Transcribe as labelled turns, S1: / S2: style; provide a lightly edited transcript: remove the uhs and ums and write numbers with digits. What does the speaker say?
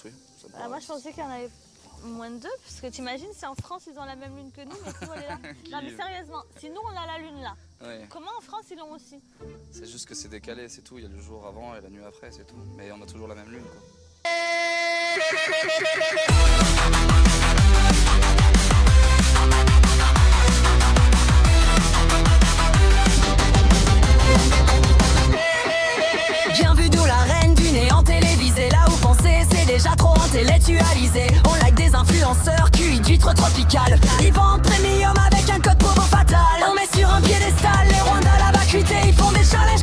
S1: Oui, ça
S2: Bah, moi je pensais qu'il y en avait moins de deux, parce que t'imagines si en France ils ont la même lune que nous, mais nous elle est là. Non mais sérieusement, si nous on a la lune là,
S1: Ouais.
S2: comment en France ils l'ont aussi?
S1: C'est juste que c'est décalé, c'est tout. Il y a le jour avant et la nuit après, c'est tout. Mais on a toujours la même lune, quoi.
S3: Bien vu d'où la reine du néant télévisé. Là où penser c'est déjà trop intellectualisé. On like des influenceurs QI d'huîtres tropicales. Ils vendent premium avec un code promo fatal. On met sur un piédestal les Rwandais à la vacuité. Ils font des challenges